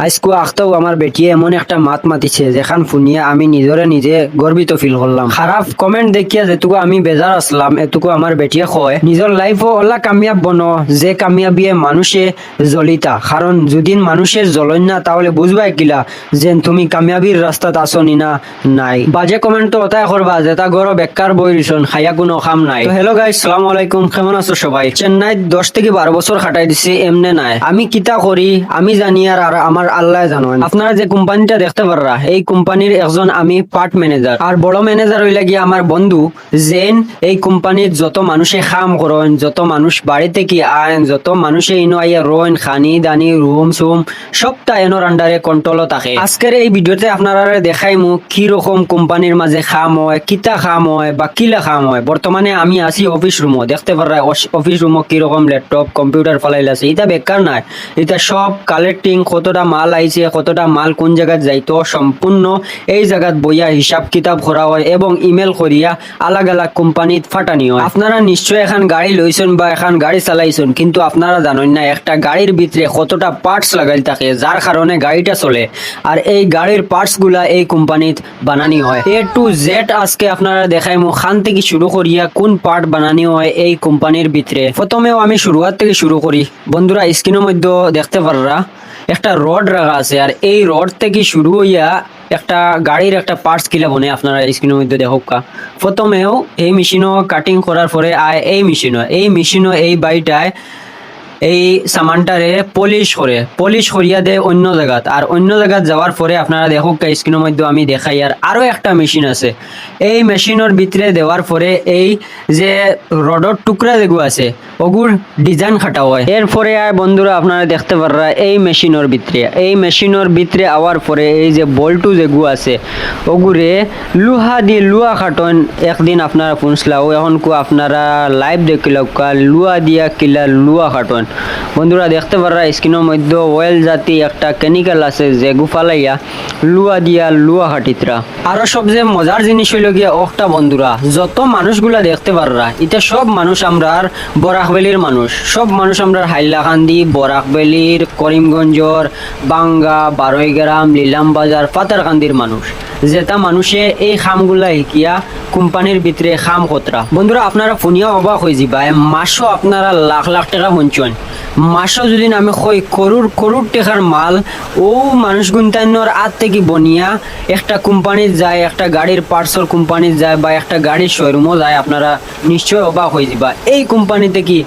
আজকে আখতাও আমার বেটিয়ে এমন একটা মাত মাতিছে যেখান শুনিয়া আমি নিজরে নিজে গর্বিত ফিল করলাম। খারাপ কমেন্ট দেখিয়া যেটুকু আমি বেজার আসলাম এটুকু আমার বেটিয়ে কয় নিজের লাইফও ওলা কামিয়াব বনো যে কামিয়াবিয়ে মানুষে জ্বলিতা, কারণ যদি মানুষের জ্বলন না তাহলে বুঝবাই কিলা যে তুমি কামিয়াবির রাস্তাত আসো নি না নাই। বাজে কমেন্ট তো ওটাই করবা যেটা গরো বেকার বই রিসন খাইয়া কোনো কাম নাই। হ্যালো গাইস, সালাম আলাইকুম, কেমন আছো সবাই? চেন্নাইত 10 থেকে 12 বছর খাটাই দিছি এমনে নাই। আমি কিতা করি আমি জানি আর আমার আল্লাহ জানেন। আপনারা যে কোম্পানিটা দেখতে পাররা এই কোম্পানির একজন আমি পার্ট ম্যানেজার, আর বড় ম্যানেজার হইলা গিয়ে আমার বন্ধু জেন। এই কোম্পানির যত মানুষে কাম করেন, যত মানুষ বাড়িতে কি আইন, যত মানুষে ইনো আইয়া রোন খানি দানি রুম সুম সবটা এনোর আন্ডারে কন্ট্রোল থাকে। আজকের এই ভিডিওতে আপনারা দেখাইমু কি রকম কোম্পানির মাঝে খাম হয়, কিতা খাম হয় বা কিলা খাম হয়। বর্তমানে আমি আছি অফিস রুমও, দেখতে পাররা অফিস রুমও কিরকম ল্যাপটপ কম্পিউটার ফলাইল আছে। এটা বেকার নাই, এটা সব কালেক্টিং, কতটা মাল আইছে, কতটা মাল কোন জায়গায় যাইতো সম্পূর্ণ এই জায়গাত বইয়া হিসাব কিতাব করা হয় এবং ইমেল করিয়া আলাগ আলাগ কোম্পানিত ফাটানি হয়। আপনারা নিশ্চয় এখন গাড়ি লইছেন বা এখন গাড়ি চালাইছেন, কিন্তু আপনারা জানেন না একটা গাড়ির ভিতরে কতটা পার্টস লাগাই থাকে যার কারণে গাড়িটা চলে। আর এই গাড়ির পার্টস গুলা এই কোম্পানিত বানানি হয়। এ টু জেড আজকে আপনারা দেখাইমু খান থেকে শুরু করিয়া কোন পার্ট বানানি হয় এই কোম্পানির ভিতরে। প্রথমেও আমি শুরুয়াত থেকে শুরু করি। বন্ধুরা স্ক্রিনের মধ্যে দেখতে পাররা একটা রড রাখা আছে, আর এই রড থেকে শুরু হইয়া একটা গাড়ির একটা পার্টস কিলা বনে আপনারা স্ক্রিনের মধ্যে দেখুক। প্রথমেও এই মেশিনও কাটিং করার পরে আয় এই মেশিনও এই বাইটায় এই সামানটারে পলিশ করিয়া দেয় অন্য জায়গাত। আর অন্য জায়গাত যাওয়ার পরে আপনারা দেখুক স্ক্রিনের মধ্যে আমি দেখাই। আর আরো একটা মেশিন আছে, এই মেশিনের ভিতরে দেওয়ার পরে এই যে রডর টুকরা যেগু আছে ওগুর ডিজাইন খাটা হয়। এরপরে আর বন্ধুরা আপনারা দেখতে পাররা এই মেশিনের ভিতরে আওয়ার পরে এই যে বল্টু যেগু আছে ওগুরে লুহা খাটন। একদিন আপনারা পুঁছলাও এখন আপনারা লাইভ দেখিলাও লুহা দিয়া কিলা লুহা খাটন। বন্ধুরা দেখতে পাররা স্ক্রিনের মধ্যে ওয়েল জাতি একটা কেমিক্যাল আছে যে গুফালাইয়া লুয়া দিয়া লুয়া হাটিতরা। আরো সবচেয়ে মজার জিনিস হইল গিয়া একটা বন্ধুরা যত মানুষগুলা দেখতে পাররা এটা সব মানুষ আমরার বরাকবেলির মানুষ, সব মানুষ আমরার হাইলাকান্দি, বরাকবেলির, করিমগঞ্জর, বাঙ্গা, বারৈগ্রাম, লিলাম বাজার, পাতারকান্দির মানুষ। যেটা মানুষে এই খামগুলা শিকিয়া কোম্পানির ভিতরে খাম কতরা। বন্ধুরা আপনারা ফোনিয়া অবাক হয়ে যাবা, মাসও আপনারা লাখ লাখ টাকা শুনছেন। মাসও যদি আমি কই করুর টাকার মাল ও মানুষ গুনতানোর আত থেকে বনিয়া একটা কোম্পানির যায়, একটা গাড়ির পার্টসের কোম্পানির যায় বা একটা গাড়ির শোরুমও যায়, আপনারা নিশ্চয় অবাক হয়ে যাবা। এই কোম্পানিতে কি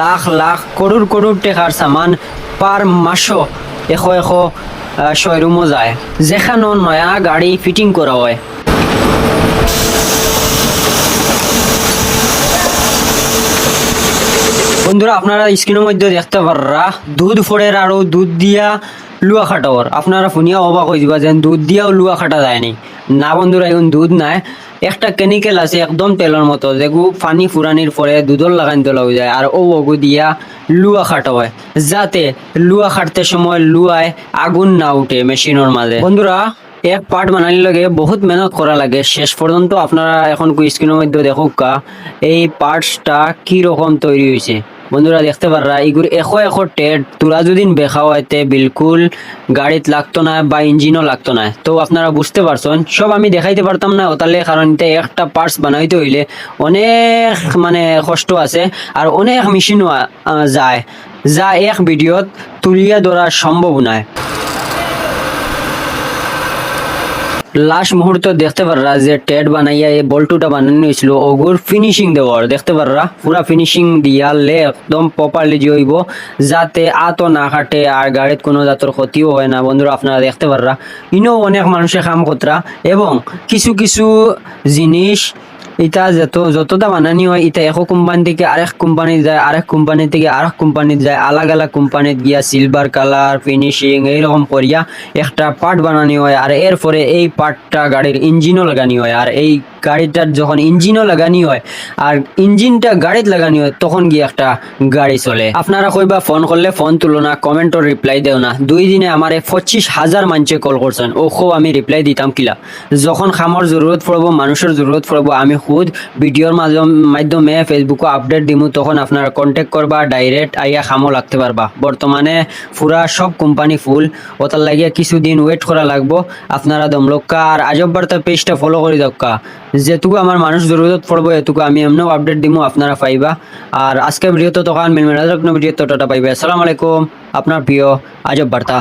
লাখ লাখ করুর টাকার সামান পার মাসও এখো শোরুমও যায়, যেখানে নয়া গাড়ি ফিটিং করা হয়। বন্ধুরা আপনারা স্ক্রিনের মধ্যে দেখতে পাররা দুধ ফোড়ের আরো দুধ দিয়া লুয়া খাটাওয়ার। আপনারা শুনিয়া অবাক হয়ে যাবা যে দুধ দিয়াও লুয়া খাটা যায়নি। না বন্ধুরা এখন দুধ নাই, একটা কেমিক্যাল আছে একদম তেলের মতো যেগু পানি ফুরানির পরে দুধর লাগান তোলা হয়ে যায়, আর ওগু দিয়া লুয়া খাটা হয় যাতে লুয়া খাটতে সময় লুয়ায় আগুন না উঠে মেশিনের মাঝে। বন্ধুরা এক পার্ট বানানোর লাগে বহুত মেহনত করা লাগে। শেষ পর্যন্ত আপনারা এখন স্ক্রিনের মধ্যে দেখুক এই পার্টসটা কি রকম তৈরি হয়েছে। বন্ধুরা দেখতে পাররা এগুলো এখো টেড তোরা যদি বেখা হইতে বিলকুল গাড়িত লাগতো না বা ইঞ্জিনও লাগতো না। তো আপনারা বুঝতে পারছেন সব আমি দেখাইতে পারতাম না ওতালে, কারণ একটা পার্টস বানাইতে হইলে অনেক কষ্ট আছে আর অনেক মেশিনও যায়, যা এক ভিডিওত তুলিয়া ধরা সম্ভব নয়। লাস্ট মুহূর্ত দেখতে পাররা যে টেড বানাইয়া এই বল্টুটা বানানো হয়েছিল ওগুর ফিনিশিং দেওয়ার। দেখতে পাররা পুরা ফিনিশিং দিয়ালে একদম প্রপারলি জইব যাতে আতো না কাটে আর গাড়িত কোনো জাতের ক্ষতিও হয় না। বন্ধুরা আপনারা দেখতে পাররা ইনো অনেক মানুষের কাম কতরা এবং কিছু জিনিস এটা যতটা বানানি হয় এটা এক কোম্পানি থেকে আরেক কোম্পানি যায়, আরেক কোম্পানি থেকে আরেক কোম্পানিতে যায়, আলাগ আলাগ কোম্পানিত গিয়া সিলভার কালার ফিনিশিং এইরকম করিয়া একটা পার্ট বানানি হয়। আর এরপরে এই পার্টটা গাড়ির ইঞ্জিনও লাগানি হয়। আর এই গাড়িটার যখন ইঞ্জিনও লাগানি হয় আর ইঞ্জিনটা গাড়িত লাগানি হয় তখন গিয়ে একটা গাড়ি চলে। আপনারা কইবা ফোন করলে ফোন তুলো না, কমেন্টও রিপ্লাই দেও না। 2 দিনে আমারে 25,000 মানুষে কল করছেন, ওখো আমি রিপ্লাই দিতাম কিলা? যখন খামর জরুরত পড়ব, মানুষের জরুরত পড়ব, আমি খুদ ভিডিওর মাধ্যমে ফেসবুকে আপডেট দিমু, তখন আপনারা কন্ট্যাক্ট করবা, ডাইরেক্ট আইয়া খামো লাগতে পারবা। বর্তমানে পুরা সব কোম্পানি ফুল, ওটার লাগিয়া কিছুদিন ওয়েট করা লাগবো। আপনারা দমলক্কা আর আজব বার্তা পেজটা ফলো করে দক্কা, যেটুকু আমার মানুষ জরুরত পড়বো এটুকু আমি এমনও আপডেট দিমু, আপনারা পাইবা। আর আজকে ভিডিও তো তখন মিলমেলা ভিডিও তো টাটা পাইবে। আসসালামু আলাইকুম, আপনার প্রিয় আজব বার্তা।